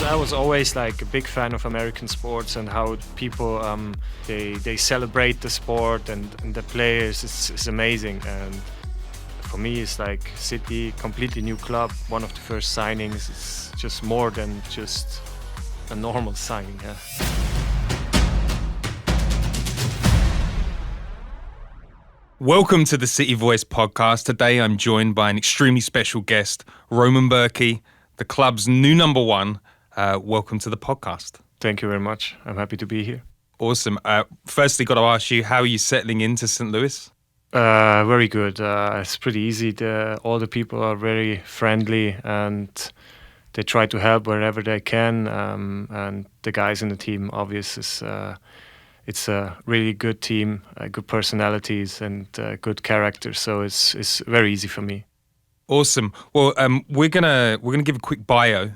I was always like a big fan of American sports and how people they celebrate the sport and the players. It's amazing. And for me, it's like City, completely new club, one of the first signings. It's just more than just a normal signing. Yeah. Welcome to the City Voice podcast. Today I'm joined by an extremely special guest, Roman Bürki, the club's new number one. Welcome to the podcast. Thank you very much. I'm happy to be here. Awesome. Firstly, got to ask you, how are you settling into St. Louis? Very good. It's pretty easy. All the people are very friendly and they try to help wherever they can. And the guys in the team, it's a really good team, good personalities and good characters. So it's very easy for me. Awesome. Well, we're gonna give a quick bio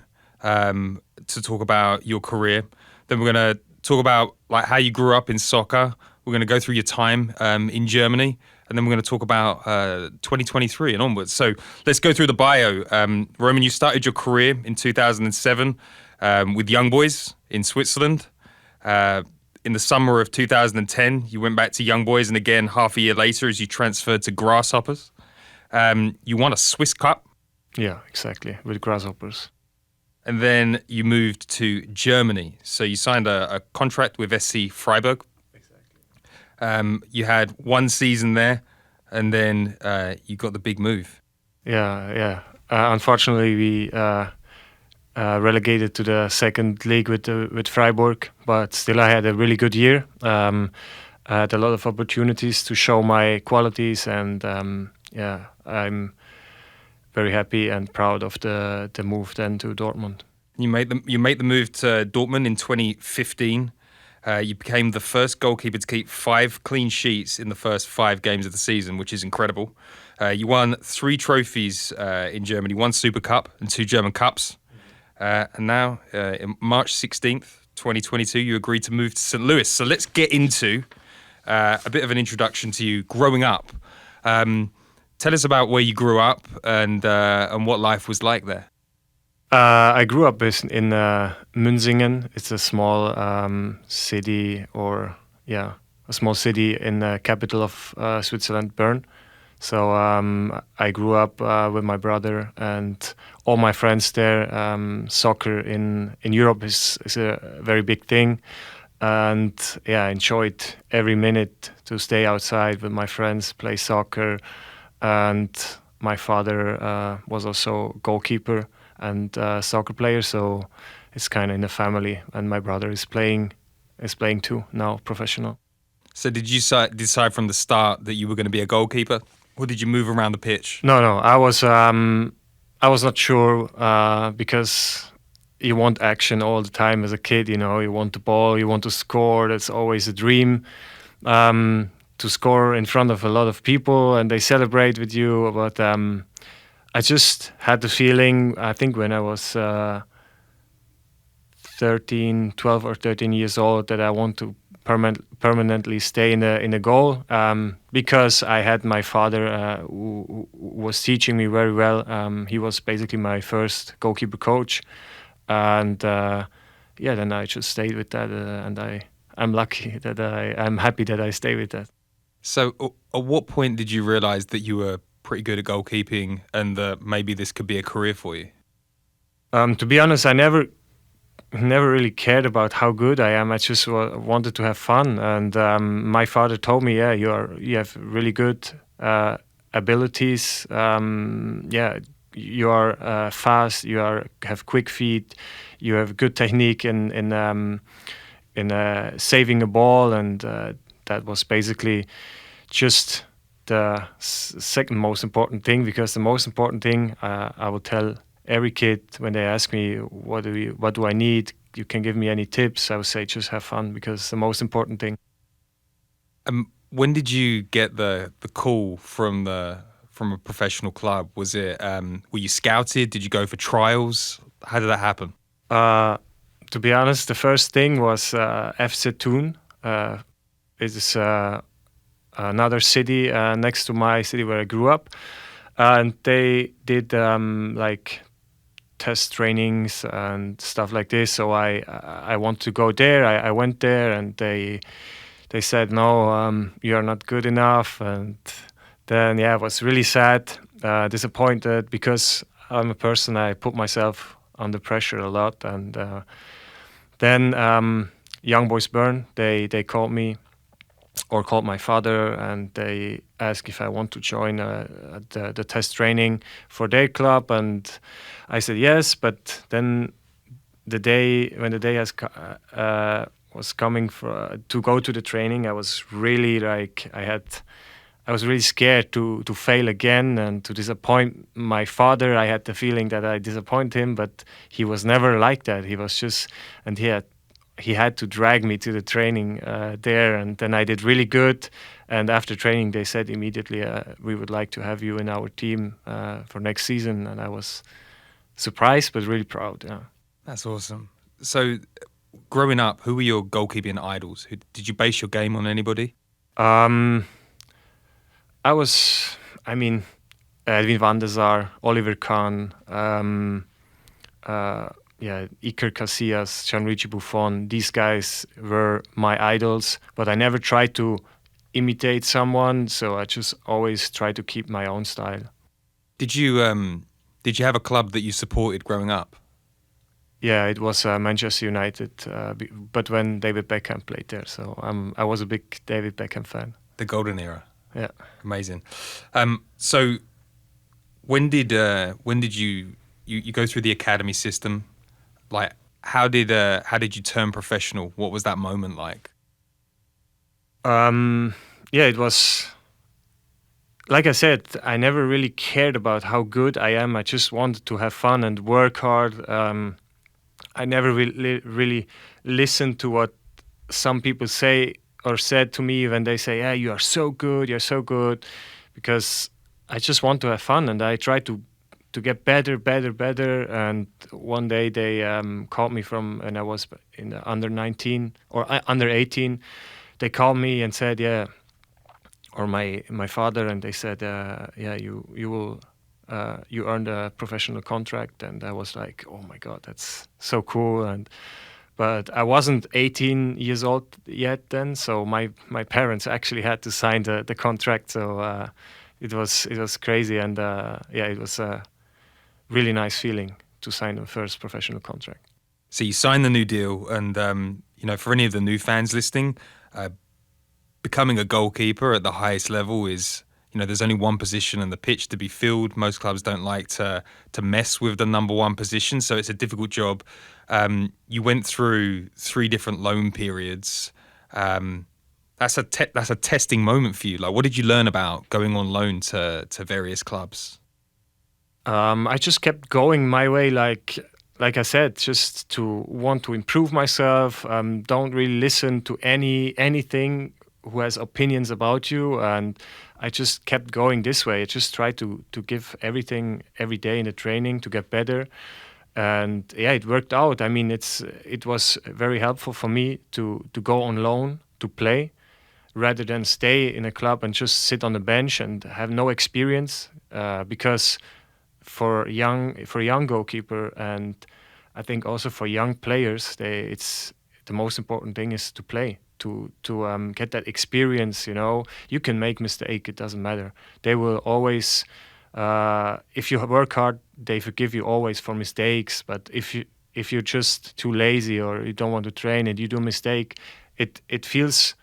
to talk about your career. Then we're gonna talk about like how you grew up in soccer. We're gonna go through your time in Germany, and then we're gonna talk about 2023 and onwards. So let's go through the bio. Roman, you started your career in 2007 with Young Boys in Switzerland. In the summer of 2010, you went back to Young Boys, and again half a year later as you transferred to Grasshoppers. You won a Swiss Cup. Yeah, exactly, with Grasshoppers. And then you moved to Germany. So you signed a contract with SC Freiburg. Exactly. You had one season there, and then you got the big move. Yeah. Unfortunately, we relegated to the second league with Freiburg, but still I had a really good year. I had a lot of opportunities to show my qualities, and I'm very happy and proud of the move then to Dortmund. You made the move to Dortmund in 2015. You became the first goalkeeper to keep 5 clean sheets in the first 5 games of the season, which is incredible. You won 3 trophies in Germany, 1 Super Cup and 2 German Cups. And now, in March 16th, 2022, you agreed to move to St. Louis. So let's get into a bit of an introduction to you growing up. Tell us about where you grew up and what life was like there. I grew up in Münsingen. It's a small city, a small city in the capital of Switzerland, Bern. So I grew up with my brother and all my friends there. Soccer in Europe is a very big thing. And I enjoyed every minute to stay outside with my friends, play soccer. And my father was also goalkeeper and soccer player, so it's kind of in the family. And my brother is playing too now, professional. So did you decide from the start that you were going to be a goalkeeper, or did you move around the pitch? No, I was not sure because you want action all the time as a kid. You know, you want the ball, you want to score. That's always a dream. To score in front of a lot of people and they celebrate with you. But I just had the feeling, I think when I was 12 or 13 years old, that I want to permanently stay in the goal because I had my father who was teaching me very well. He was basically my first goalkeeper coach. And then I just stayed with that and I'm lucky that I'm happy that I stay with that. So at what point did you realize that you were pretty good at goalkeeping and that maybe this could be a career for you? To be honest, I never really cared about how good I am. I just wanted to have fun. And my father told me, you have really good abilities. You are fast. You have quick feet. You have good technique in saving a ball, and that was basically just the second most important thing, because the most important thing I will tell every kid when they ask me what do I need, you can give me any tips, I would say just have fun, because it's the most important thing. When did you get the call from a professional club? Was it were you scouted? Did you go for trials? How did that happen? To be honest, the first thing was FC Thun. It is another city next to my city where I grew up, and they did test trainings and stuff like this. So I want to go there. I went there, and they said no, you are not good enough. And then I was really sad, disappointed, because I'm a person, I put myself under pressure a lot. And then Young Boys Bern, they called me, or called my father, and they asked if I want to join the test training for their club. And I said yes. But then when the day was coming to go to the training, I was really like, I was really scared to fail again and to disappoint my father. I had the feeling that I disappoint him, but he was never like that. He was just, and he had to drag me to the training there, and then I did really good. And after training, they said immediately, we would like to have you in our team for next season. And I was surprised, but really proud. Yeah. That's awesome. So, growing up, who were your goalkeeping idols? Did you base your game on anybody? I mean, Edwin van der Sar, Oliver Kahn, Iker Casillas, Gianluigi Buffon. These guys were my idols, but I never tried to imitate someone. So I just always try to keep my own style. Did you have a club that you supported growing up? Yeah, it was Manchester United, but when David Beckham played there, so I was a big David Beckham fan. The golden era. Yeah, amazing. So, when did you go through the academy system? Like, how did you turn professional? What was that moment like? It was, like I said, I never really cared about how good I am. I just wanted to have fun and work hard. I never really listened to what some people say or said to me when they say, "Yeah, you are so good, you're so good," because I just want to have fun, and I try to get better. And one day they called me from, and I was in the under 19 or under 18. They called me and said, "Yeah," or my father, and they said, "Yeah, you will." You earned a professional contract. And I was like, oh my God, that's so cool. But I wasn't 18 years old yet then, so my parents actually had to sign the contract. So it was crazy, and it was a really nice feeling to sign the first professional contract. So you signed the new deal, and for any of the new fans listening, becoming a goalkeeper at the highest level is, there's only one position on the pitch to be filled. Most clubs don't like to mess with the number one position, so it's a difficult job. You went through 3 different loan periods. That's a testing moment for you. Like, what did you learn about going on loan to various clubs? I just kept going my way, like I said, just to want to improve myself. Don't really listen to anything who has opinions about you, and I just kept going this way. I just tried to give everything every day in the training to get better, and it worked out. I mean, it was very helpful for me to go on loan to play, rather than stay in a club and just sit on the bench and have no experience. Because for a young goalkeeper, and I think also for young players, it's the most important thing is to play. To get that experience. You can make mistake, it doesn't matter. They will always, if you work hard, they forgive you always for mistakes. But if you're just too lazy or you don't want to train and you do a mistake, it feels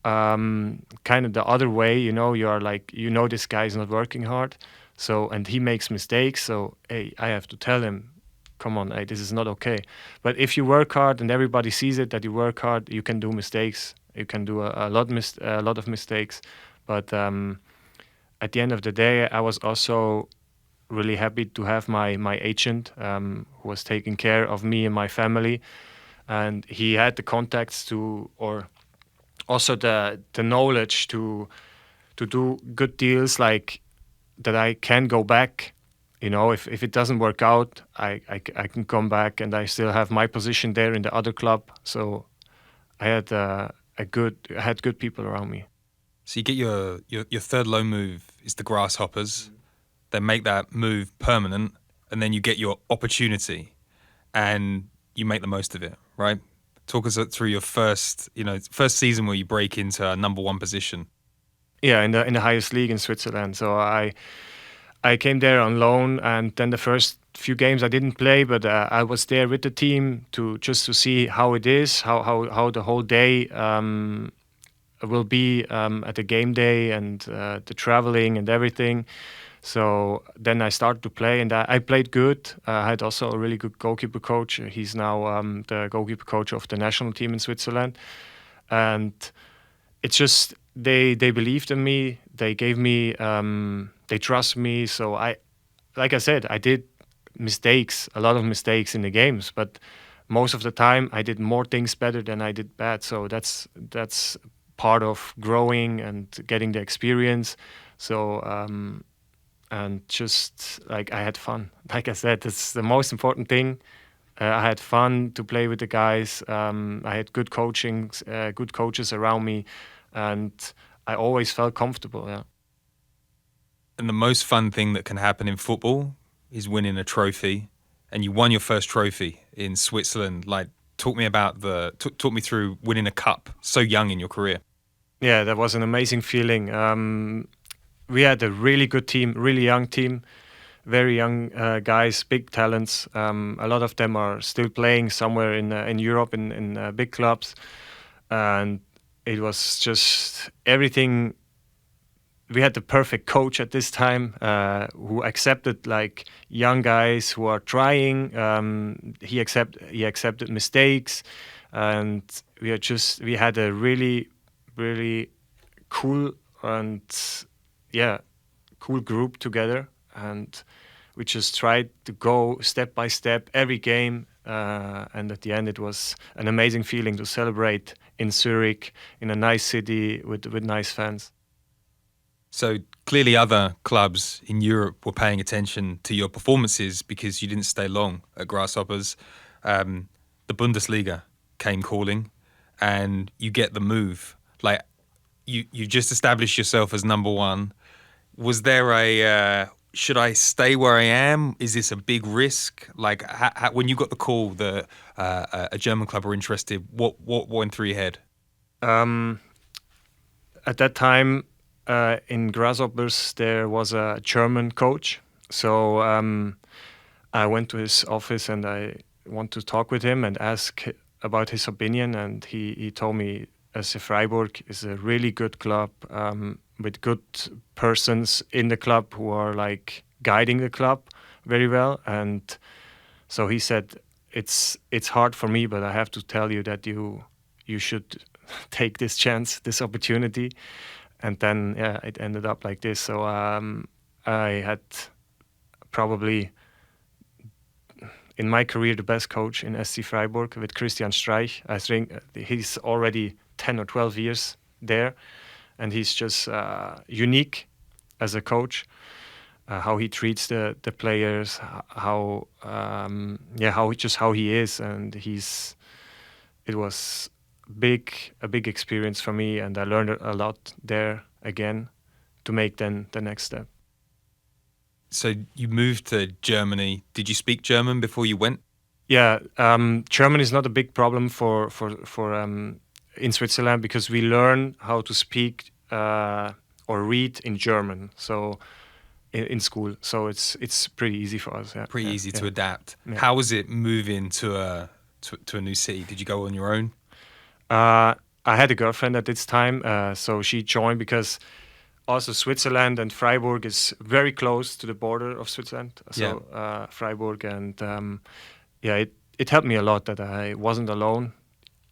kind of the other way. You are like, this guy is not working hard, so, and he makes mistakes, so hey, I have to tell him, come on, hey, this is not okay. But if you work hard and everybody sees it that you work hard, you can do mistakes. You can do a lot of mistakes. But at the end of the day, I was also really happy to have my agent, who was taking care of me and my family, and he had the contacts or also the knowledge to do good deals, like that I can go back. If it doesn't work out, I can come back, and I still have my position there in the other club. So I had good people around me. So you get your third loan move is the Grasshoppers. They make that move permanent, and then you get your opportunity, and you make the most of it, right? Talk us through your first season where you break into a number one position. Yeah, in the highest league in Switzerland. So I came there on loan, and then the first few games I didn't play, but I was there with the team to see how it is, how the whole day will be at the game day, and the traveling and everything. So then I started to play, and I played good. I had also a really good goalkeeper coach. He's now the goalkeeper coach of the national team in Switzerland, and it's just they believed in me. They gave me they trust me. So like I said, I did mistakes, a lot of mistakes in the games, but most of the time I did more things better than I did bad. So that's part of growing and getting the experience. So and just like I had fun. Like I said, it's the most important thing. I had fun to play with the guys. I had good coaches around me, and I always felt comfortable. Yeah. And the most fun thing that can happen in football is winning a trophy. And you won your first trophy in Switzerland. Like, talk me through winning a cup so young in your career. Yeah, that was an amazing feeling. We had a really good team, really young team, very young guys, big talents. A lot of them are still playing somewhere in Europe in big clubs, and it was just everything. We had the perfect coach at this time who accepted like young guys who are trying. He accepted mistakes, and we had a really cool and yeah cool group together, and we just tried to go step by step every game. And at the end, it was an amazing feeling to celebrate in Zurich, in a nice city with nice fans. So clearly, other clubs in Europe were paying attention to your performances because you didn't stay long at Grasshoppers. The Bundesliga came calling, and you get the move. Like you just established yourself as number one. Was there a should I stay where I am? Is this a big risk? Like when you got the call that a German club were interested, what went through your head? Um, at that time, in Grasshoppers, there was a German coach. So I went to his office and I want to talk with him and ask about his opinion. And he told me SC Freiburg is a really good club with good persons in the club who are like guiding the club very well. And so he said, it's hard for me, but I have to tell you that you should take this chance, this opportunity. And then yeah, it ended up like this. So I had probably in my career the best coach in SC Freiburg with Christian Streich. I think he's already 10 or 12 years there, and he's just unique as a coach. How he treats the players, how he is, and it was a big experience for me, and I learned a lot there again to make then the next step. So you moved to Germany. Did you speak German before you went? Yeah, German is not a big problem for in Switzerland because we learn how to speak or read in German. So in school, so it's pretty easy for us. Yeah, Pretty easy to adapt. Yeah. How was it moving to a new city? Did you go on your own? I had a girlfriend at this time, so she joined because also Switzerland and Freiburg is very close to the border of Switzerland. So Freiburg, and it helped me a lot that I wasn't alone,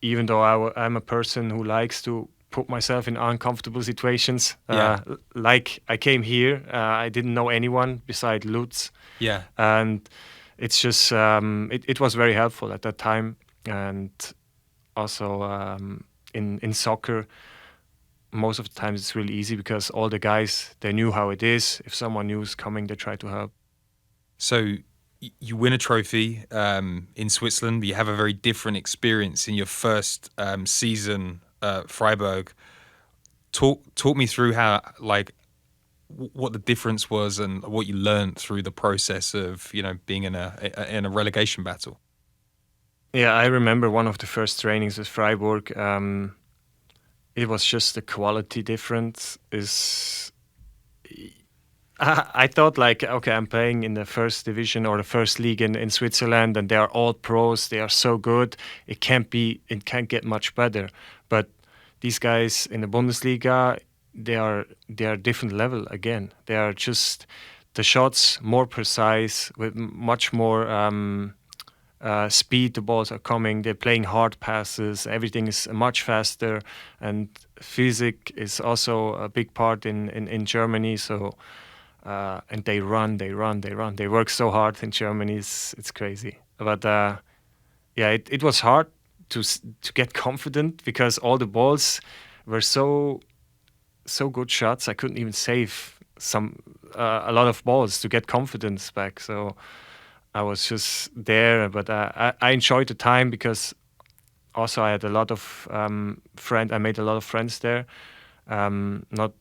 even though I'm a person who likes to put myself in uncomfortable situations. Like I came here, I didn't know anyone beside Lutz. Yeah. And it's just, it was very helpful at that time. And also in soccer, most of the times it's really easy because all the guys, they knew how it is. If someone new is coming, they try to help. So you win a trophy in Switzerland, but you have a very different experience in your first season Freiburg. Talk me through how, like, what the difference was and what you learned through the process of being in a relegation battle. Yeah, I remember one of the first trainings with Freiburg. It was just the quality difference is. I thought like, okay, I'm playing in the first division or the first league in Switzerland, and they are all pros. They are so good. It can't get much better. But these guys in the Bundesliga, they are different level again. They are just the shots more precise with much more speed. The balls are coming. They're playing hard passes. Everything is much faster, and physics is also a big part in Germany. So. And they run, they run, they run. They work so hard in Germany. It's crazy. But yeah, it was hard to get confident because all the balls were so good shots. I couldn't even save a lot of balls to get confidence back. So I was just there. But I enjoyed the time because also I had a lot of friends. I made a lot of friends there. Not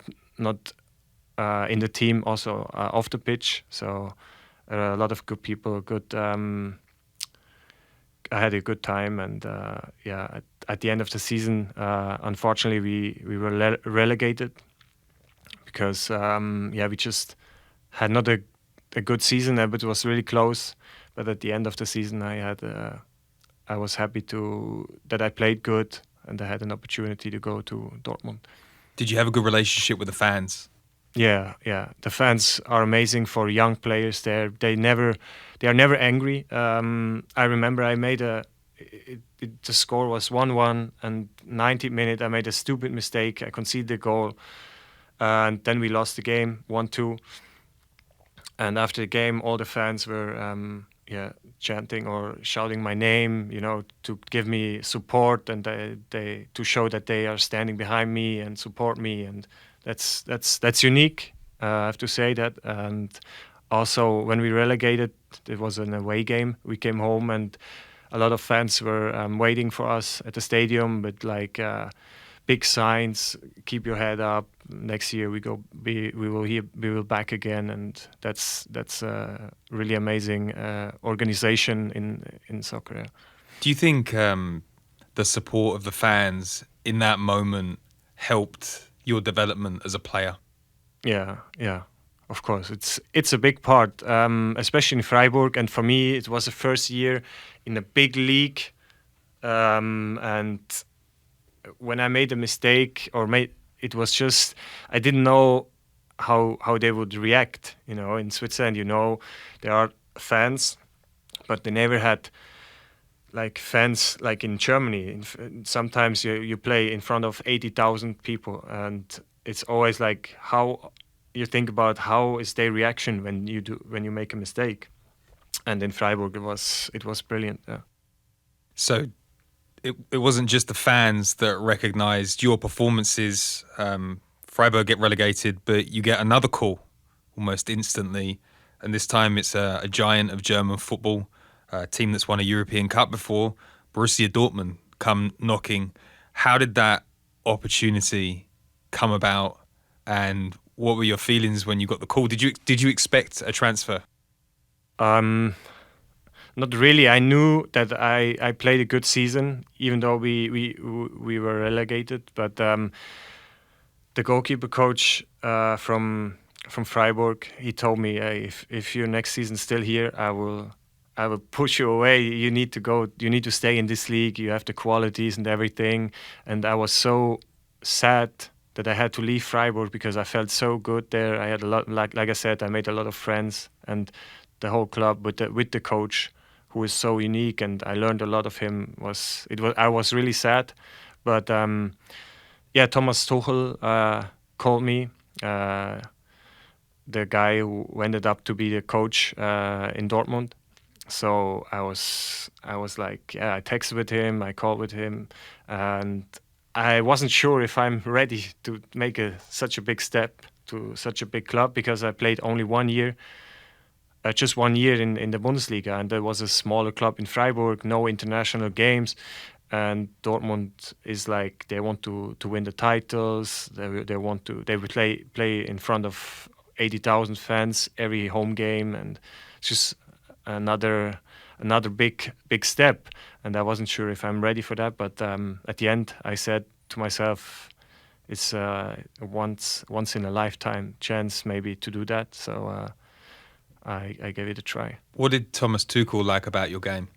in the team, also off the pitch. So a lot of good people. Good. I had a good time, and yeah. At the end of the season, unfortunately, we were relegated because yeah, we just had not a good season, but it was really close. But at the end of the season, I was happy that I played good and I had an opportunity to go to Dortmund. Did you have a good relationship with the fans? Yeah, yeah. The fans are amazing for young players. They are never angry. I remember I made the score was 1-1, and 90th minute I made a stupid mistake. I conceded the goal, and then we lost the game 1-2. And after the game, all the fans were yeah, chanting or shouting my name, to give me support, and they to show that they are standing behind me and support me, and that's unique. I have to say that. And also, when we relegated, it was an away game. We came home, and a lot of fans were waiting for us at the stadium with like big signs: "Keep your head up. Next year we will back again." And that's a really amazing organization in soccer. Yeah. Do you think the support of the fans in that moment helped your development as a player? Yeah, yeah, of course. It's a big part, especially in Freiburg. And for me, it was the first year in a big league. And when I made a mistake it was just I didn't know how they would react. In Switzerland, there are fans, but they never had like fans like in Germany. Sometimes you play in front of 80,000 people, and it's always like how you think about how is their reaction when you make a mistake. And in Freiburg, it was brilliant. Yeah. So it wasn't just the fans that recognized your performances. Freiburg get relegated, but you get another call almost instantly, and this time it's a giant of German football, a team that's won a European Cup before, Borussia Dortmund, come knocking. How did that opportunity come about, and what were your feelings when you got the call? Did you expect a transfer? Not really. I knew that I played a good season, even though we were relegated. But the goalkeeper coach from Freiburg, he told me, hey, if your next season's still here, I will push you away. You need to go. You need to stay in this league. You have the qualities and everything. And I was so sad that I had to leave Freiburg because I felt so good there. I had a lot, like I said, I made a lot of friends, and the whole club with the coach, who is so unique, and I learned a lot of him. I was really sad, but yeah, Thomas Tuchel called me, the guy who ended up to be the coach in Dortmund. So I was like, yeah, I texted with him, I called with him, and I wasn't sure if I'm ready to make such a big step to such a big club, because I played only 1 year, just 1 year in the Bundesliga, and there was a smaller club in Freiburg, no international games, and Dortmund is like they want to win the titles. They would play in front of 80,000 fans every home game, and it's just another big step. And I wasn't sure if I'm ready for that, but at the end, I said to myself, it's a once in a lifetime chance maybe to do that. So I gave it a try. What did Thomas Tuchel like about your game?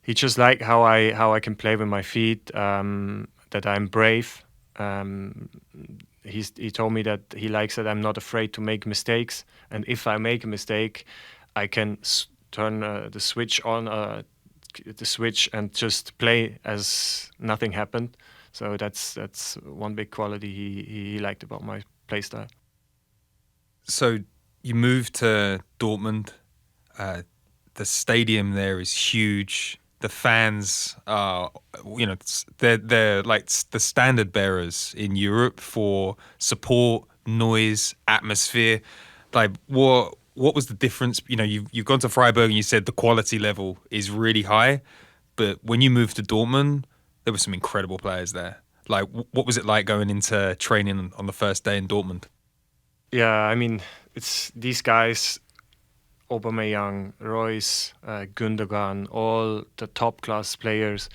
He just liked how I can play with my feet, that I'm brave. Um, he told me that he likes that I'm not afraid to make mistakes, and if I make a mistake, I can turn the switch on, the switch, and just play as nothing happened. So that's one big quality he liked about my play style. So you moved to Dortmund. The stadium there is huge. The fans are, they're like the standard bearers in Europe for support, noise, atmosphere. Like, what was the difference? You've gone to Freiburg and you said the quality level is really high, but when you moved to Dortmund, there were some incredible players there. Like, what was it like going into training on the first day in Dortmund? Yeah, I mean, it's these guys, Aubameyang, Royce, Gundogan, all the top class players.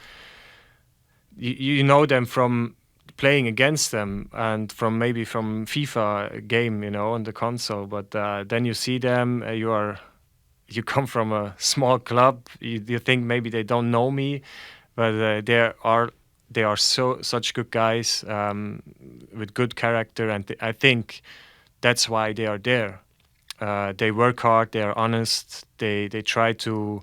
You know them from playing against them and from maybe from FIFA game, on the console. But then you see them, you come from a small club. You think maybe they don't know me, but they are such good guys, with good character, and I think that's why they are there. They work hard. They are honest. They try to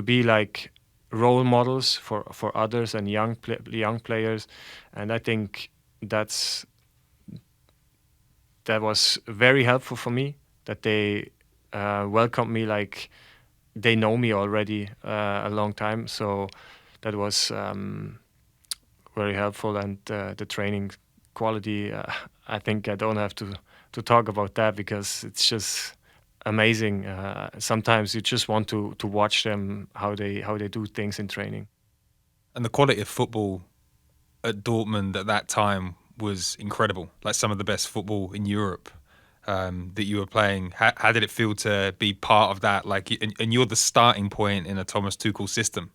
be like role models for others and young players, and I think that was very helpful for me. That they welcomed me like they know me already a long time. So that was very helpful, and the training quality. I think I don't have to talk about that because it's just amazing. Sometimes you just want to watch them how they do things in training. And the quality of football at Dortmund at that time was incredible. Like some of the best football in Europe that you were playing. How did it feel to be part of that? Like, and you're the starting point in a Thomas Tuchel system.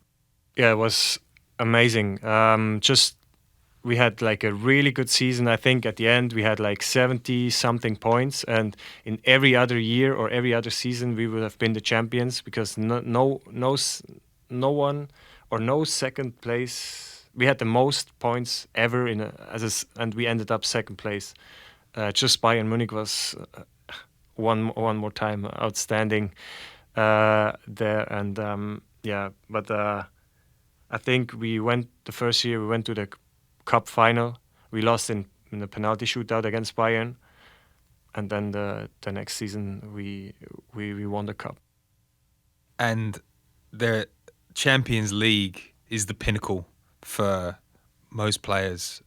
Yeah, it was amazing. Just we had like a really good season. I think at the end we had like 70 something points, and in every other year or every other season we would have been the champions because no one or no second place. We had the most points ever and we ended up second place. Just Bayern Munich was one more time outstanding there, and yeah. But I think the first year we went to the cup final. We lost in the penalty shootout against Bayern, and then the next season we won the cup. And the Champions League is the pinnacle for most players.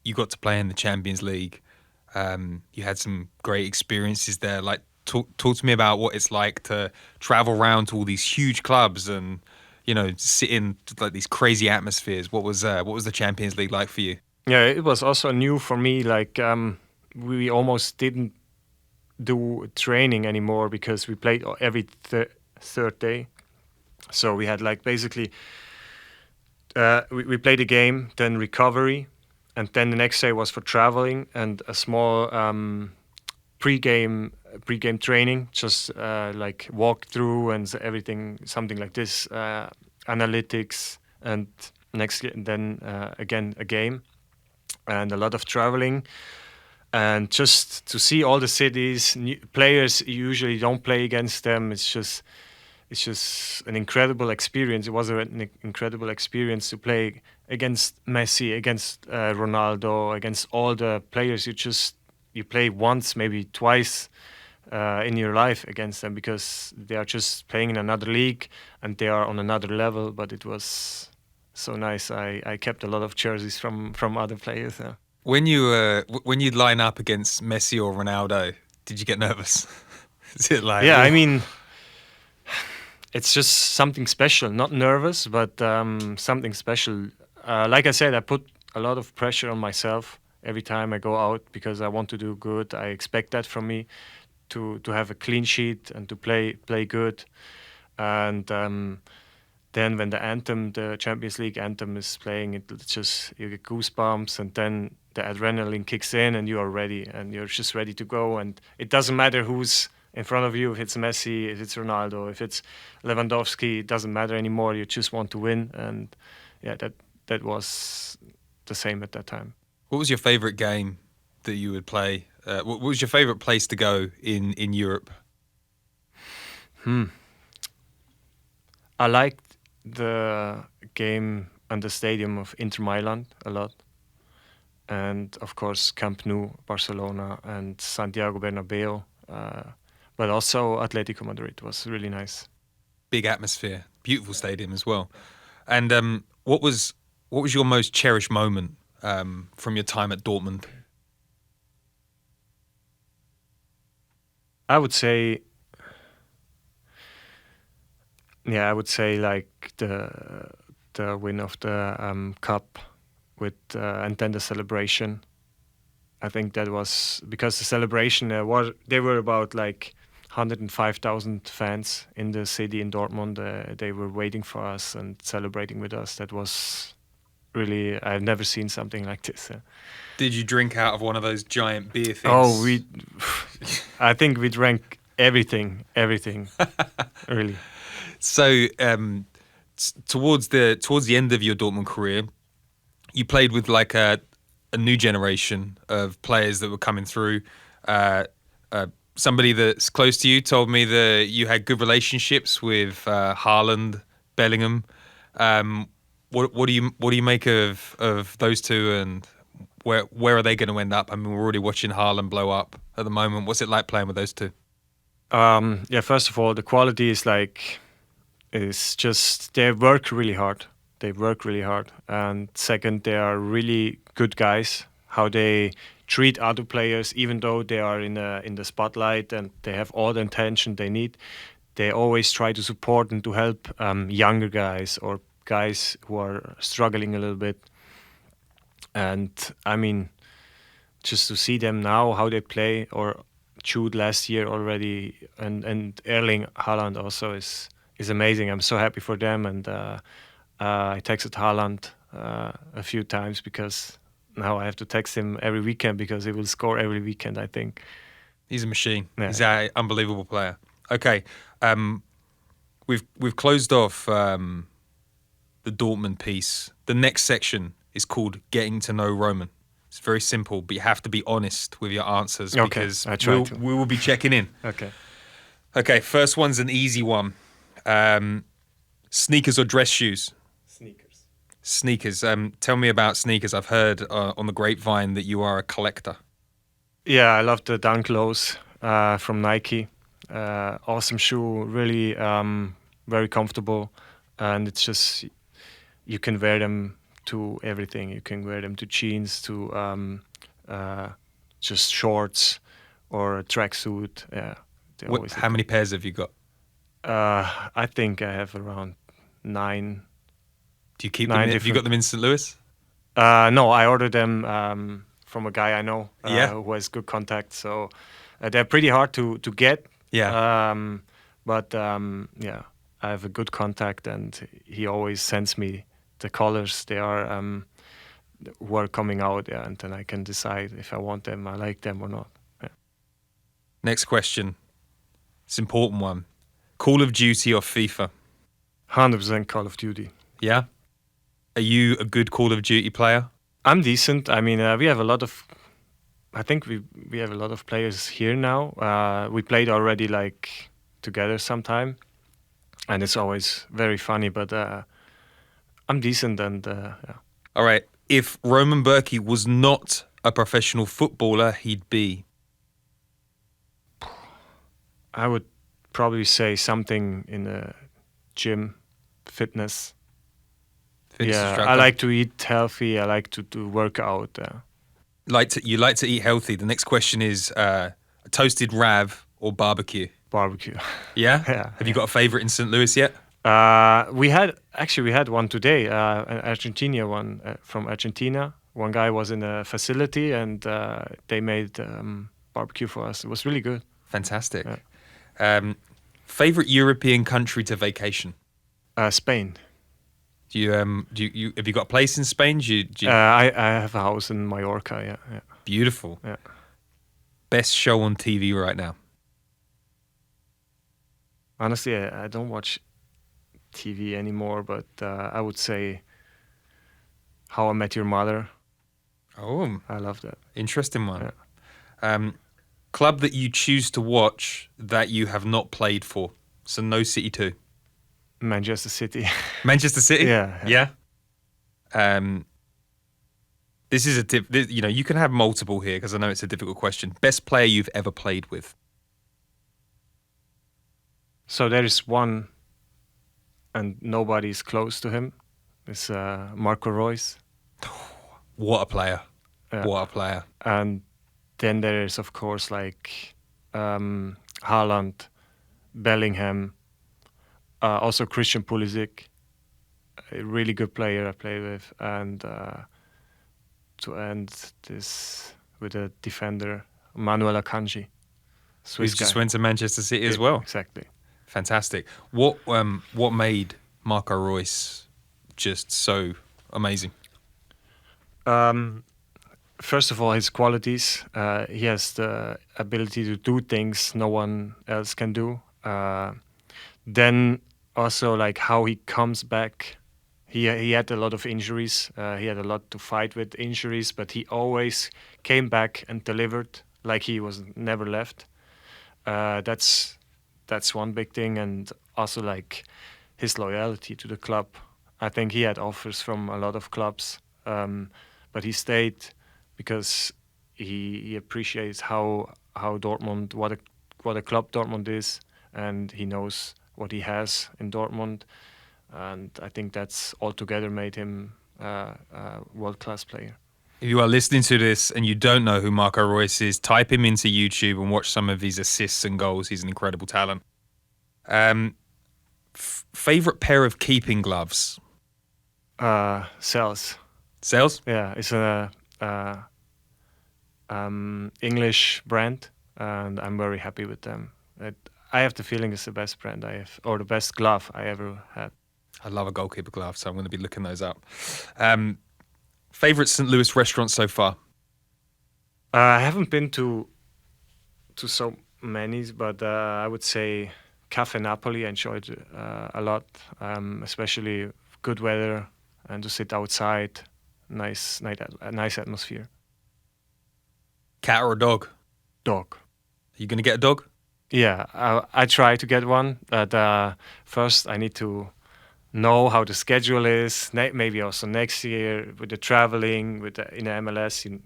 You got to play in the Champions League. You had some great experiences there. Like, talk to me about what it's like to travel around to all these huge clubs and sit in like these crazy atmospheres. What was the Champions League like for you? Yeah, it was also new for me. Like we almost didn't do training anymore because we played every third day. So we had like basically we played a game, then recovery, and then the next day was for traveling and a small pre-game training, just like walk through and everything, something like this, analytics, and then again a game, and a lot of traveling, and just to see all the cities. Players usually don't play against them. It's just an incredible experience. It was an incredible experience to play against Messi, against Ronaldo, against all the players. You play once, maybe twice in your life against them because they are just playing in another league and they are on another level. But it was so nice. I kept a lot of jerseys from other players. Yeah. When you'd line up against Messi or Ronaldo, did you get nervous? Is it like, Yeah, ooh. I mean, it's just something special. Not nervous, but something special. Like I said, I put a lot of pressure on myself every time I go out because I want to do good. I expect that from me. to have a clean sheet and to play good. And then when the Champions League anthem is playing, it's just you get goosebumps, and then the adrenaline kicks in, and you are ready, and you're just ready to go. And it doesn't matter who's in front of you, if it's Messi, if it's Ronaldo, if it's Lewandowski, it doesn't matter anymore. You just want to win, and yeah, that was the same at that time. What was your favorite game that you would play? What was your favorite place to go in Europe? I liked the game and the stadium of Inter Milan a lot. And of course, Camp Nou, Barcelona, and Santiago Bernabeu. But also Atletico Madrid was really nice. Big atmosphere, beautiful stadium as well. And what was your most cherished moment from your time at Dortmund? I would say like the win of the cup with and then the celebration. I think that was because the celebration they were about like 105,000 fans in the city in Dortmund. They were waiting for us and celebrating with us. That was really, I've never seen something like this. Did you drink out of one of those giant beer things? Oh, I think we drank everything, really. So towards the end of your Dortmund career, you played with like a new generation of players that were coming through. Somebody that's close to you told me that you had good relationships with Haaland, Bellingham. What do you make of those two, and where are they going to end up? I mean, we're already watching Haaland blow up at the moment. What's it like playing with those two? Yeah, first of all, the quality is just they work really hard. And second, they are really good guys. How they treat other players, even though they are in the spotlight and they have all the attention they need, they always try to support and to help younger guys or guys who are struggling a little bit. And I mean, just to see them now, how they play, or Jude last year already, and Erling Haaland also is amazing. I'm so happy for them, and I texted Haaland a few times because now I have to text him every weekend because he will score every weekend, I think. He's a machine. Yeah. He's an unbelievable player. Okay, we've closed off the Dortmund piece. The next section is called Getting to Know Roman. It's very simple, but you have to be honest with your answers because we will be checking in. Okay, first one's an easy one. Sneakers or dress shoes? Sneakers. Tell me about sneakers. I've heard on the grapevine that you are a collector. Yeah, I love the Dunk Lows from Nike. Awesome shoe, really very comfortable, and it's just you can wear them to everything. You can wear them to jeans, to just shorts or a tracksuit. Yeah. How many pairs have you got? I think I have around 9. Do you keep them? Have you got them in St. Louis? No, I ordered them from a guy I know who has good contact. So they're pretty hard to get. Yeah. But I have a good contact, and he always sends me the colors they are who are coming out, and then I can decide if I want them, I like them or not. Yeah. Next question. It's an important one. Call of Duty or FIFA? 100% Call of Duty. Yeah? Are you a good Call of Duty player? I'm decent. I mean, we have a lot of... I think we have a lot of players here now. We played already like together sometime, and it's always very funny, but I'm decent and yeah. All right. If Roman Bürki was not a professional footballer, he'd be? I would probably say something in the gym, fitness. I like to eat healthy. I like to work out. You like to eat healthy. The next question is a toasted rav or barbecue? Barbecue. Yeah? Yeah. Have you got a favorite in St. Louis yet? We had one today, an Argentina one from Argentina. One guy was in a facility and they made barbecue for us. It was really good. Fantastic. Yeah. Favorite European country to vacation? Spain. Do you have you got a place in Spain? I have a house in Mallorca. Yeah, yeah, Beautiful. yeah. Best show on TV right now? Honestly, I don't watch TV anymore, but I would say How I Met Your Mother. Oh, I love that. interesting one. Yeah. Club that you choose to watch that you have not played for. So no City 2. Manchester City. Manchester City? Yeah. Yeah. This is a tip. You know, you can have multiple here because I know it's a difficult question. Best player you've ever played with? So there is one, and nobody's close to him. It's Marco Royce. What a player. Yeah. What a player. And then there is, of course, like Haaland, Bellingham, also Christian Pulisic, a really good player I play with. And to end this with a defender, Manuel Akanji, Swiss Who guy. just went to Manchester City as well. Exactly. Fantastic. What made Marco Royce just so amazing? First of all, his qualities. He has the ability to do things no one else can do. Then also like how he comes back. He had a lot of injuries. He had a lot to fight with injuries, but he always came back and delivered like he was never left. That's one big thing, and also like his loyalty to the club. I think he had offers from a lot of clubs, but he stayed because he appreciates how Dortmund, what a club Dortmund is, and he knows what he has in Dortmund, and I think that's altogether made him a world-class player. If you are listening to this and you don't know who Marco Royce is, type him into YouTube and watch some of his assists and goals. He's an incredible talent. Favorite pair of keeping gloves? Cells. Sales? Yeah, it's a English brand, and I'm very happy with them. I have the feeling it's the best brand I have, or the best glove I ever had. I love a goalkeeper glove, so I'm going to be looking those up. Favorite St. Louis restaurant so far? I haven't been to so many, but I would say Cafe Napoli. I enjoyed a lot, especially good weather and to sit outside. Nice atmosphere. Cat or a dog? Dog. Are you going to get a dog? Yeah, I try to get one, but first I need to know how the schedule is. Maybe also next year with the traveling, in the MLS. You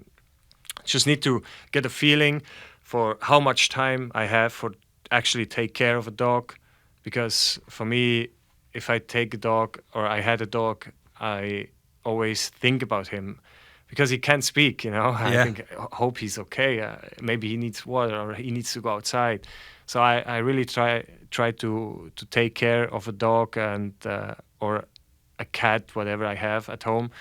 just need to get a feeling for how much time I have for actually take care of a dog. Because for me, if I take a dog or I had a dog, I always think about him because he can't speak, Yeah. I think, hope he's okay. Maybe he needs water or he needs to go outside. So I really try to take care of a dog and or a cat, whatever I have at home.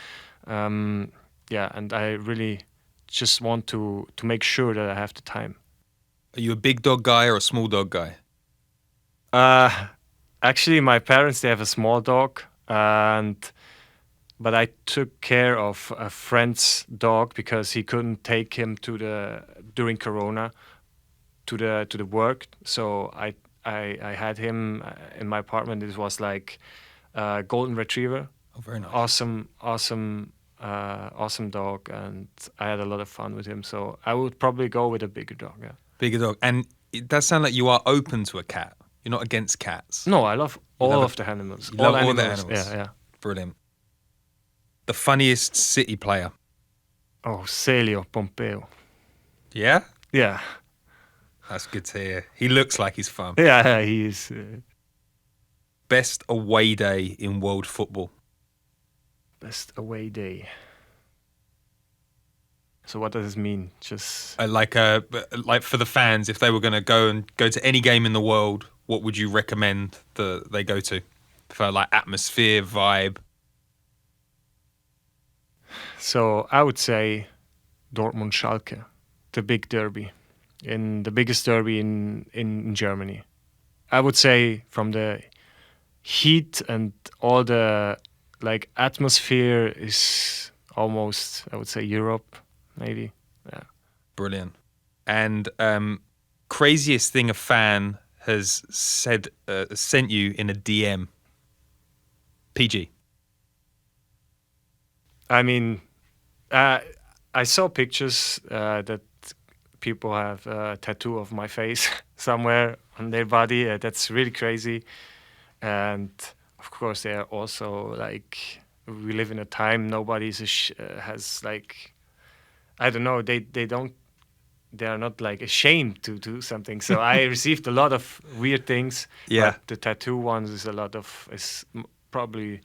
And I really just want to make sure that I have the time. Are you a big dog guy or a small dog guy? Actually, my parents, they have a small dog, but I took care of a friend's dog because he couldn't take him during Corona to the work. So I had him in my apartment. It was like a golden retriever. Oh, very nice. Awesome dog, and I had a lot of fun with him. So I would probably go with a bigger dog. Yeah. Bigger dog. And it does sound like you are open to a cat. You're not against cats. No, I love all love of the animals. You love all the animals. Yeah. Brilliant. The funniest City player? Oh, Celio Pompeo. Yeah? Yeah. That's good to hear. He looks like he's fun. Yeah, he is. Best away day in world football? Best away day. So what does this mean? Just Like for the fans, if they were going to go to any game in the world, what would you recommend they go to for like atmosphere, vibe? So I would say Dortmund Schalke, the big derby. in the biggest derby in Germany. I would say from the heat and all the like atmosphere is almost, I would say, Europe maybe. Yeah. Brilliant. And craziest thing a fan has said, sent you in a DM. PG. I mean, uh, I saw pictures that people have a tattoo of my face somewhere on their body. That's really crazy. And of course, they are also like, we live in a time has like, I don't know, they are not like ashamed to do something. So I received a lot of weird things, Yeah. but the tattoo ones probably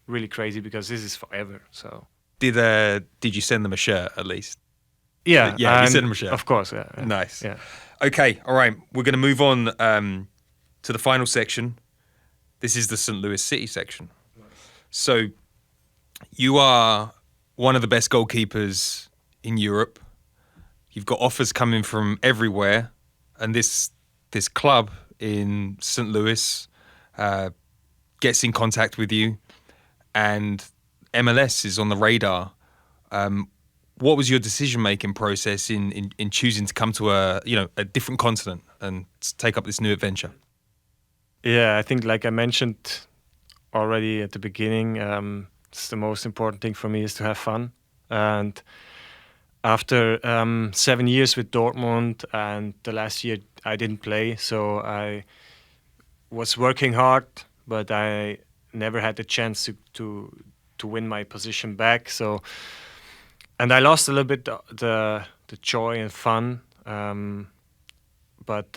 really crazy because this is forever. So Did you send them a shirt at least? yeah, Yeah, you and sent them a shirt. of course, yeah, Nice. yeah. Okay, all right. We're going to move on to the final section. This is the St. Louis City section. So you are one of the best goalkeepers in Europe. You've got offers coming from everywhere, and this club in St. Louis gets in contact with you, and MLS is on the radar. What was your decision-making process in choosing to come to a different continent and take up this new adventure? Yeah, I think like I mentioned already at the beginning, it's the most important thing for me is to have fun. And after 7 years with Dortmund and the last year I didn't play, so I was working hard, but I never had the chance to win my position back. So, and I lost a little bit the joy and fun, but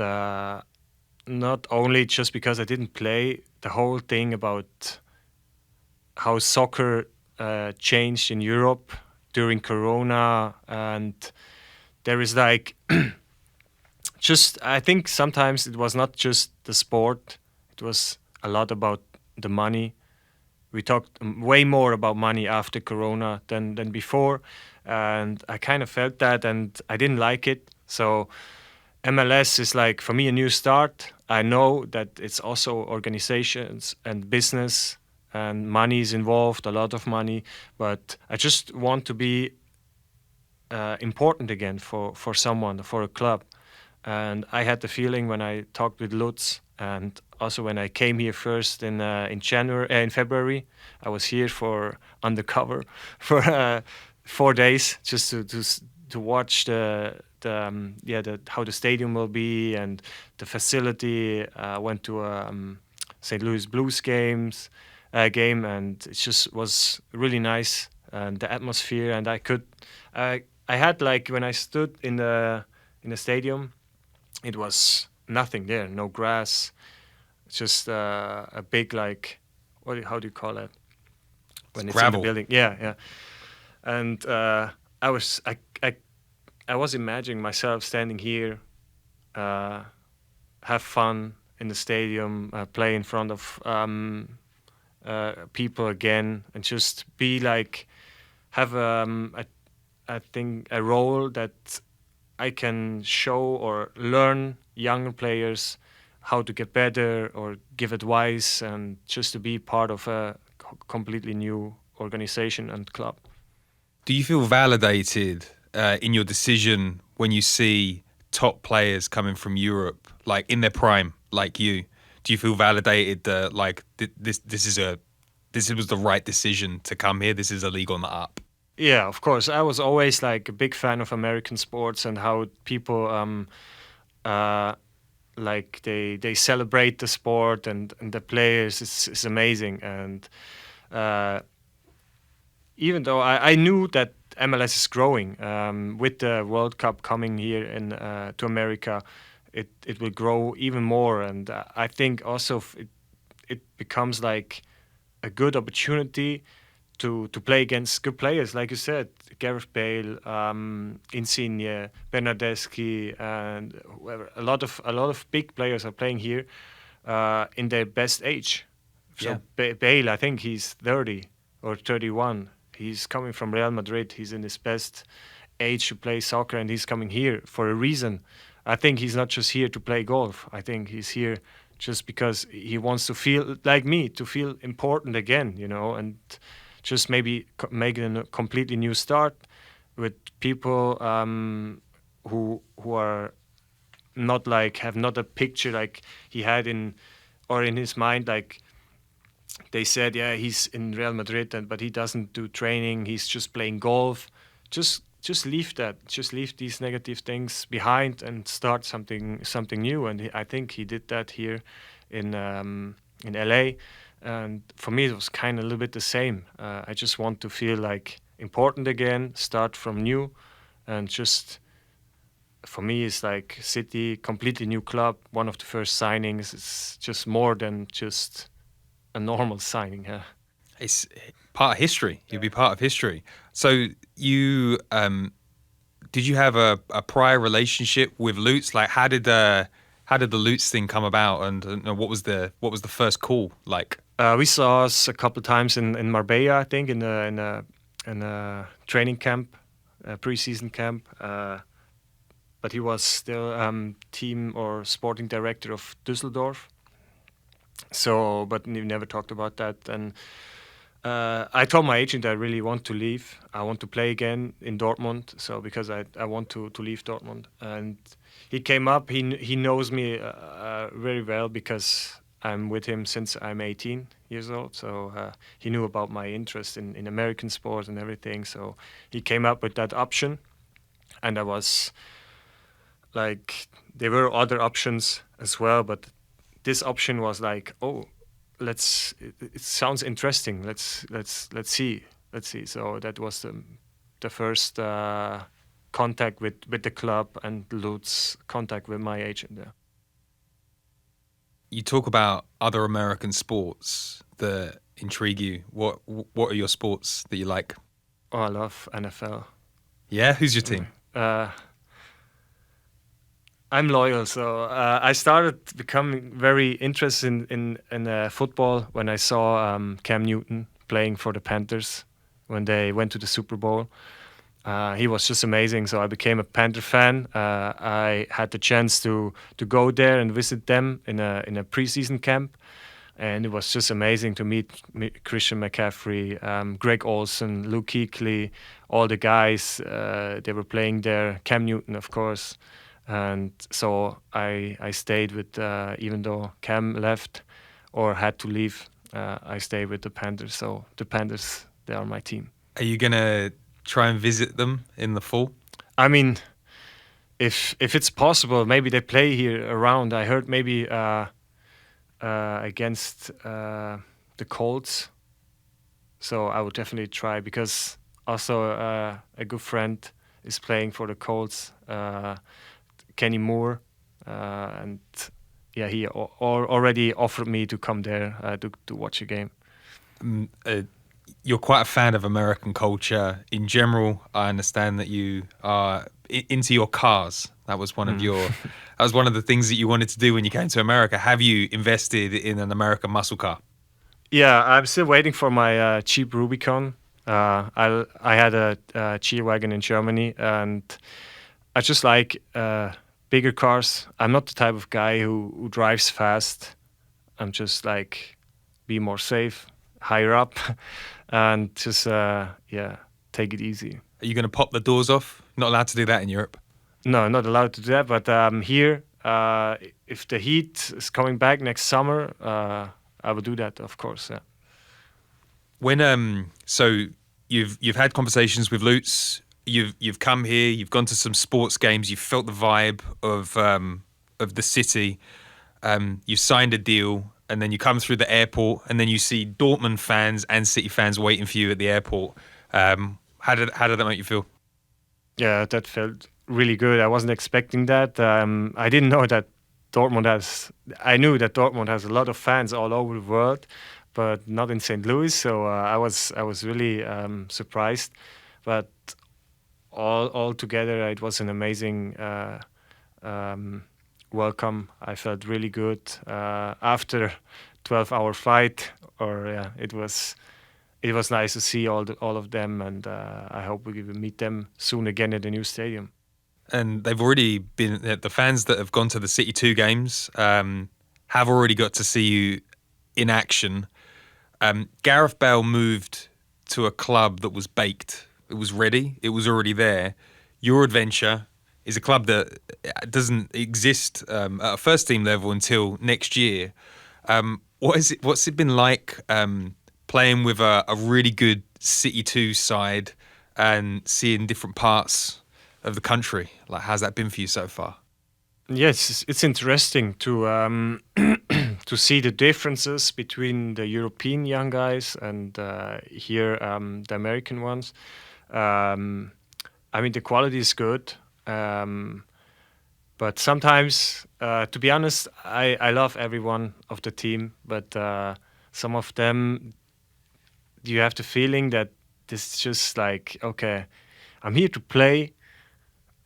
not only just because I didn't play. The whole thing about how soccer changed in Europe during Corona, and there is like just I think sometimes it was not just the sport; it was a lot about the money. We talked way more about money after Corona than before, and I kind of felt that, and I didn't like it. So MLS is like for me a new start. I know that it's also organizations and business and money is involved, a lot of money, but I just want to be important again for someone, for a club. And I had the feeling when I talked with Lutz, and also when I came here first in February, I was here for undercover for 4 days just to watch the how the stadium will be and the facility. I went to St. Louis Blues game, and it just was really nice, and the atmosphere. And I had like when I stood in the stadium, it was nothing there, no grass, just a big like how do you call it when it's in the Gravel. building? Yeah, yeah. And I was I was imagining myself standing here, have fun in the stadium, play in front of people again, and just be like have I think a role that I can show or learn younger players how to get better or give advice, and just to be part of a completely new organization and club. Do you feel validated in your decision when you see top players coming from Europe, like in their prime, like you? Do you feel validated that like this was the right decision to come here? This is a league on the up. Yeah, of course. I was always like a big fan of American sports and how people uh, like they celebrate the sport and the players is amazing. And uh, even though I knew that MLS is growing with the World Cup coming here in to America, it will grow even more. And I think also it becomes like a good opportunity to play against good players, like you said, Gareth Bale, Insigne, Bernardeschi, and whoever. A lot of big players are playing here in their best age. So Yeah. Bale, I think he's 30 or 31. He's coming from Real Madrid. He's in his best age to play soccer, and he's coming here for a reason. I think he's not just here to play golf. I think he's here just because he wants to feel like me, to feel important again, and just maybe make a completely new start with people who are not like have not a picture like he had in his mind, like they said, yeah, he's in Real Madrid, but he doesn't do training. He's just playing golf. Just leave that. Just leave these negative things behind and start something new. And I think he did that here in LA. And for me, it was kind of a little bit the same. I just want to feel like important again, start from new, and just for me, it's like City, completely new club, one of the first signings. It's just more than just a normal signing. Yeah. It's part of history. You'd be part of history. So you did you have a prior relationship with Lutz? Like, how did the Lutz thing come about, and what was the first call like? We saw us a couple of times in Marbella, I think, in a training camp, a preseason camp. But he was still team or sporting director of Düsseldorf. So, but we never talked about that. And I told my agent I really want to leave. I want to play again in Dortmund. So because I want to leave Dortmund. And he came up. He knows me very well because I'm with him since I'm 18 years old. So he knew about my interest in American sports and everything. So he came up with that option, and I was like, there were other options as well, but this option was like, oh, it sounds interesting. Let's see. So that was the first contact with the club, and Lutz contact with my agent there. You talk about other American sports that intrigue you. What are your sports that you like? Oh, I love NFL. Yeah, who's your team? I'm loyal, so I started becoming very interested in football when I saw Cam Newton playing for the Panthers when they went to the Super Bowl. He was just amazing, so I became a Panther fan. I had the chance to go there and visit them in a preseason camp, and it was just amazing to meet Christian McCaffrey, Greg Olsen, Luke Kuechly, all the guys. They were playing there. Cam Newton, of course. And so I stayed with, even though Cam left or had to leave, I stayed with the Panthers. So the Panthers, they are my team. Are you going to try and visit them in the fall? I mean, if it's possible, maybe they play here around. I heard maybe against the Colts. So I would definitely try, because also a good friend is playing for the Colts. Kenny Moore, and yeah, he already offered me to come there to watch a game. You're quite a fan of American culture in general. I understand that you are into your cars. That was one of your. That was one of the things that you wanted to do when you came to America. Have you invested in an American muscle car? Yeah, I'm still waiting for my cheap Rubicon. I had a G-Wagon in Germany, and I just like bigger cars. I'm not the type of guy who drives fast. I'm just like, be more safe, higher up, and just take it easy. Are you going to pop the doors off? Not allowed to do that in Europe. No, not allowed to do that. But here, if the heat is coming back next summer, I will do that, of course. Yeah. When so you've had conversations with Lutz. You've come here. You've gone to some sports games. You've felt the vibe of the city. You've signed a deal, and then you come through the airport, and then you see Dortmund fans and City fans waiting for you at the airport. How did that make you feel? Yeah, that felt really good. I wasn't expecting that. I didn't know that Dortmund has. I knew that Dortmund has a lot of fans all over the world, but not in St. Louis. So I was really surprised. But all together, it was an amazing welcome. I felt really good after 12-hour flight. It was nice to see all of them, and I hope we will meet them soon again at the new stadium. And they've already been the fans that have gone to the City 2 games have already got to see you in action. Gareth Bale moved to a club that was baked. It was ready. It was already there. Your adventure is a club that doesn't exist at a first team level until next year. What's it been like playing with a really good City 2 side and seeing different parts of the country? Like, how's that been for you so far? Yes, it's interesting to to see the differences between the European young guys and here the American ones. Um, I mean, the quality is good, but sometimes, to be honest, I love every one of the team, but some of them, you have the feeling that this is just like, okay, I'm here to play,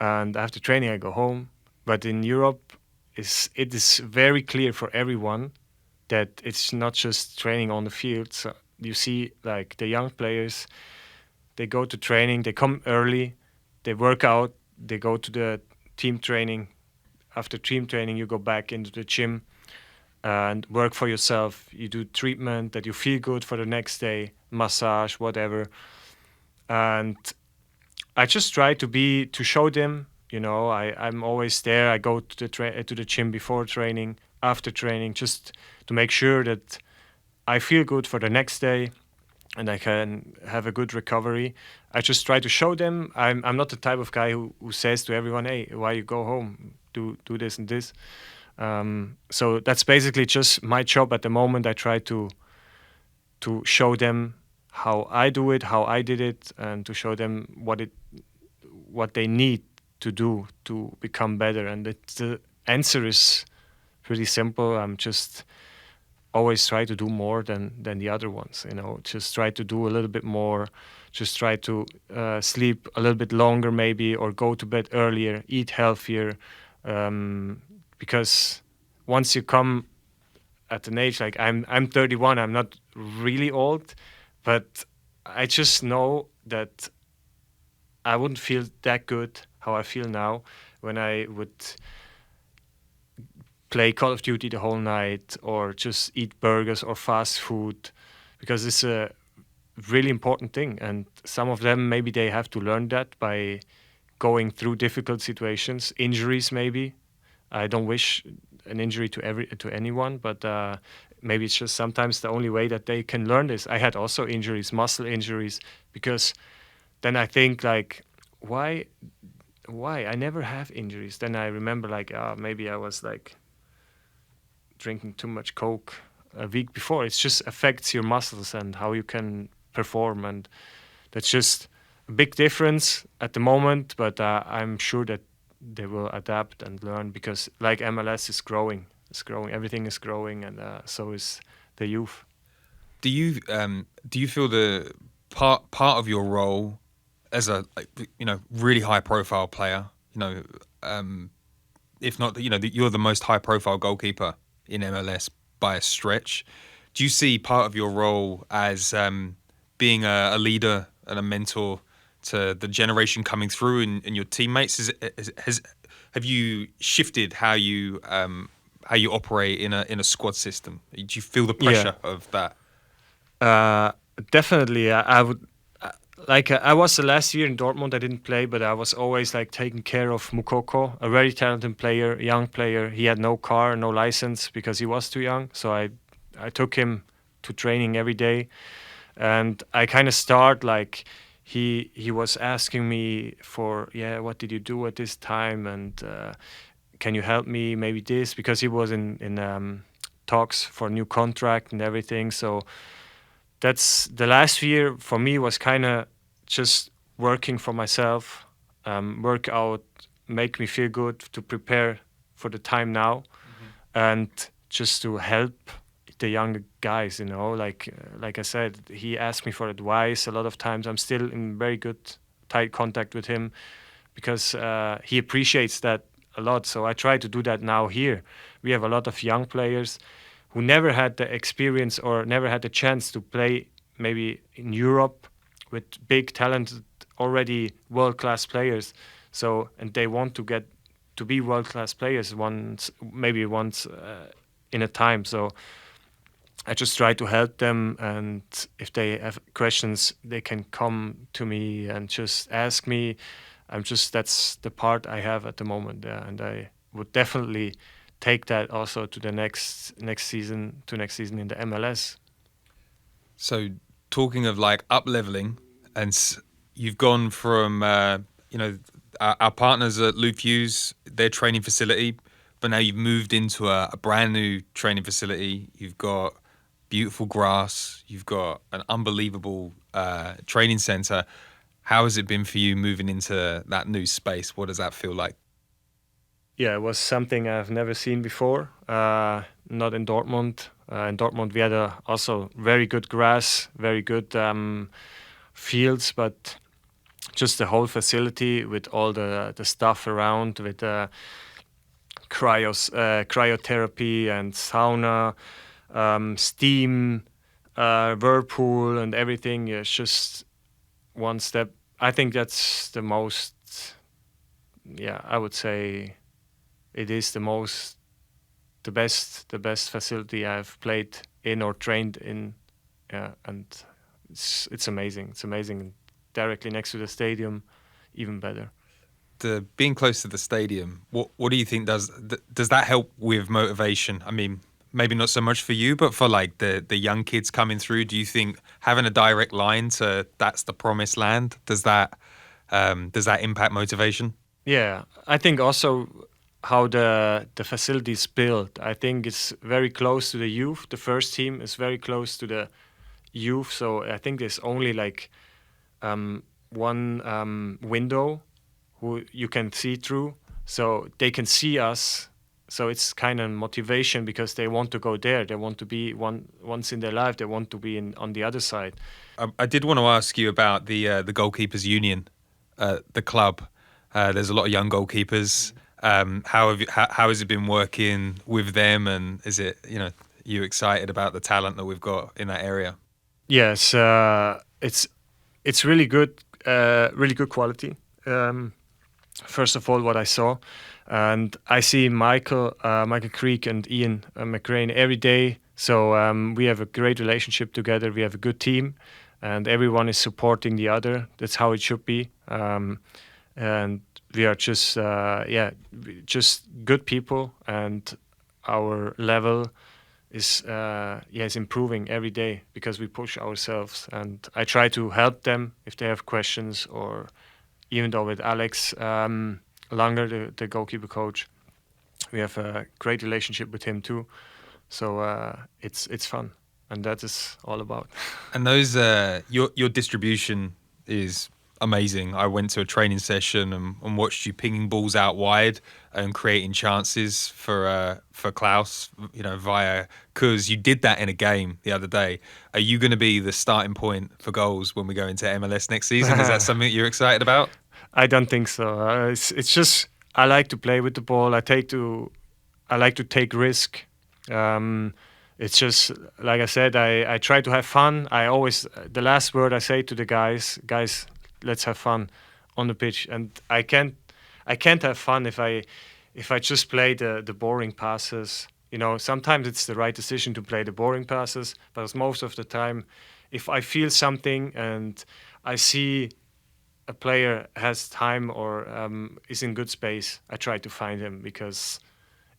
and after training I go home. But in Europe, it is very clear for everyone that it's not just training on the field. So you see, like the young players, they go to training, they come early, they work out, they go to the team training. After team training, you go back into the gym and work for yourself. You do treatment that you feel good for the next day, massage, whatever. And I just try to show them. I'm always there. I go to to the gym before training, after training, just to make sure that I feel good for the next day and I can have a good recovery. I just try to show them. I'm not the type of guy who says to everyone, "Hey, why you go home? Do this and this." So that's basically just my job at the moment. I try to show them how I do it, how I did it, and to show them what they need to do to become better. And the answer is pretty simple. I'm just always try to do more than the other ones. Just try to do a little bit more. Just try to sleep a little bit longer, maybe, or go to bed earlier, eat healthier, because once you come at an age like I'm 31, I'm not really old, but I just know that I wouldn't feel that good how I feel now when I would play Call of Duty the whole night or just eat burgers or fast food, because it's a really important thing. And some of them, maybe they have to learn that by going through difficult situations, injuries maybe. I don't wish an injury to anyone, but maybe it's just sometimes the only way that they can learn this. I had also injuries, muscle injuries, because then I think like, why why I never have injuries. Then I remember like, maybe I was like drinking too much coke a week before. It just affects your muscles and how you can perform, and that's just a big difference at the moment. But I'm sure that they will adapt and learn, because like MLS is growing, everything is growing, and so is the youth. Do you feel the part of your role as a really high profile player, um, if not that you're the most high profile goalkeeper in MLS by a stretch? Do you see part of your role as being a leader and a mentor to the generation coming through and your teammates? Have you shifted how you operate in a squad system? Do you feel the Yeah, pressure of that? uh, definitely. I would. I was the last year in Dortmund. I didn't play, but I was always like taking care of Mukoko, a very talented player, young player. He had no car, no license because he was too young. So I took him to training every day, and I kind of start like he was asking me for, yeah, what did you do at this time, and can you help me maybe this, because he was in talks for a new contract and everything. So that's the last year for me was kind of just working for myself, work out, make me feel good to prepare for the time now, and just to help the younger guys. Like I said, he asked me for advice a lot of times. I'm still in very good tight contact with him, because he appreciates that a lot. So I try to do that now here. We have a lot of young players who never had the experience or never had the chance to play maybe in Europe with big talented already world class players. So, and they want to get to be world-class players maybe once in a time. So I just try to help them, and if they have questions, they can come to me and just ask me. That's the part I have at the moment, and I would definitely take that also to the next season in the MLS. So talking of like up leveling, and you've gone from our partners at Luke Hughes, their training facility, but now you've moved into a brand new training facility. You've got beautiful grass. You've got an unbelievable training center. How has it been for you moving into that new space? What does that feel like? Yeah, it was something I've never seen before. Not in Dortmund. In Dortmund, we had also very good grass, very good fields, but just the whole facility with all the stuff around, with cryotherapy and sauna, steam, whirlpool, and everything. It's just one step. I think that's the most. Yeah, I would say it is the best facility I've played in or trained in. Yeah, and it's amazing. It's amazing. Directly next to the stadium, even better. The being close to the stadium, what do you think does that help with motivation? I mean, maybe not so much for you, but for like the young kids coming through, do you think having a direct line to that's the promised land, does that impact motivation? Yeah, I think also how the facility is built. I think it's very close to the youth. The first team is very close to the youth, so I think there's only like one window who you can see through, so they can see us. So it's kind of motivation because they want to go there. They want to be once in their life. They want to be on the other side. I did want to ask you about the goalkeepers union, the club. There's a lot of young goalkeepers. How has it been working with them? And is it you excited about the talent that we've got in that area? Yes, it's really good quality. First of all, what I saw, and I see Michael Creek and Ian McCrane every day. So we have a great relationship together. We have a good team, and everyone is supporting the other. That's how it should be. And we are just good people, and our level is improving every day because we push ourselves. And I try to help them if they have questions, or even though with Alex Langer, the goalkeeper coach, we have a great relationship with him too. So it's fun, and that is all about. And those your distribution is amazing. I went to a training session and watched you pinging balls out wide and creating chances for Klaus, via because you did that in a game the other day. Are you going to be the starting point for goals when we go into MLS next season? Is that something that you're excited about? I don't think so. It's just I like to play with the ball. I like to take risk. It's just like I said. I try to have fun. I always the last word I say to the guys, let's have fun on the pitch. And I can't have fun if I just play the boring passes. Sometimes it's the right decision to play the boring passes, but most of the time, if I feel something and I see a player has time or is in good space, I try to find him, because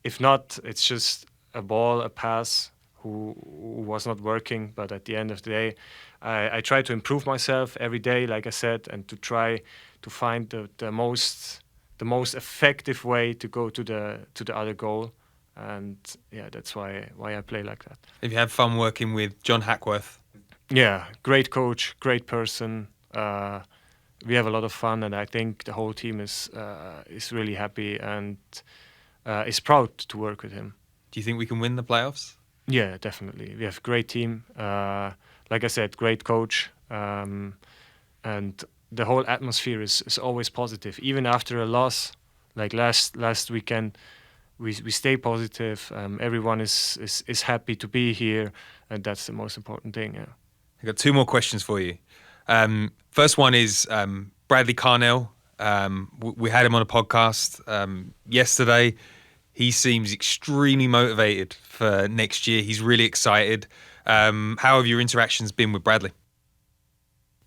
if not, it's just a ball, a pass who was not working. But at the end of the day, I try to improve myself every day, like I said, and to try to find the most effective way to go to the other goal. And yeah, that's why I play like that. Have you had fun working with John Hackworth? Yeah, great coach, great person. We have a lot of fun, and I think the whole team is really happy and is proud to work with him. Do you think we can win the playoffs? Yeah, definitely. We have a great team. Like I said, great coach, and the whole atmosphere is always positive. Even after a loss, like last weekend, we stay positive. Everyone is happy to be here, and that's the most important thing. Yeah. I've got two more questions for you. First one is Bradley Carnell We had him on a podcast yesterday. He seems extremely motivated for next year. He's really excited. How have your interactions been with Bradley?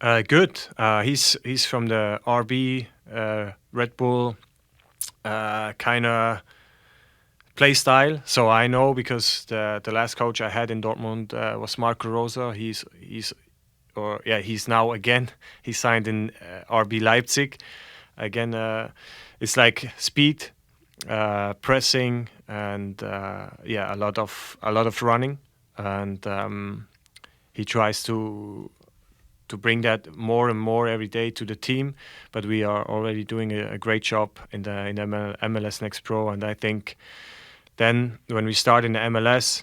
Good. He's from the RB Red Bull kind of play style. So I know because the last coach I had in Dortmund was Marco Rosa. He's now again. He signed in RB Leipzig. Again, it's like speed, pressing, and a lot of running, and he tries to bring that more and more every day to the team. But we are already doing a great job in MLS Next Pro, and I think then when we start in the MLS,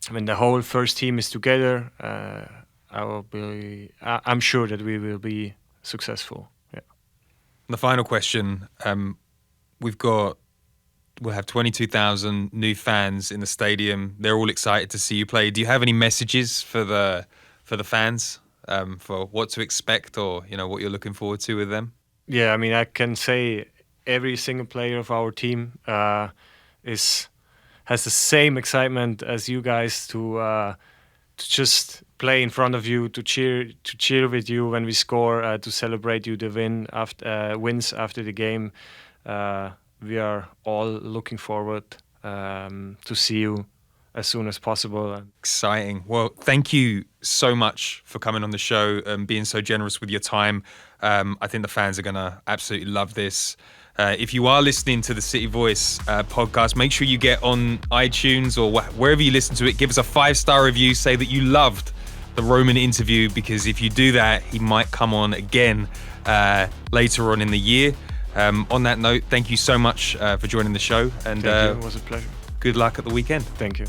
when the whole first team is together, I'm sure that we will be successful. Yeah. The final question: we'll have 22,000 new fans in the stadium. They're all excited to see you play. Do you have any messages for the fans for what to expect, or what you're looking forward to with them? Yeah, I mean, I can say every single player of our team has the same excitement as you guys to just play in front of you, to cheer with you when we score, to celebrate you the wins after the game. We are all looking forward to see you as soon as possible. Exciting. Well, thank you so much for coming on the show and being so generous with your time. I think the fans are going to absolutely love this. If you are listening to the City Voice podcast, make sure you get on iTunes or wherever you listen to it. Give us a 5-star review. Say that you loved the Roman interview, because if you do that, he might come on again later on in the year. On that note, thank you so much for joining the show. And thank you. It was a pleasure. Good luck at the weekend. Thank you.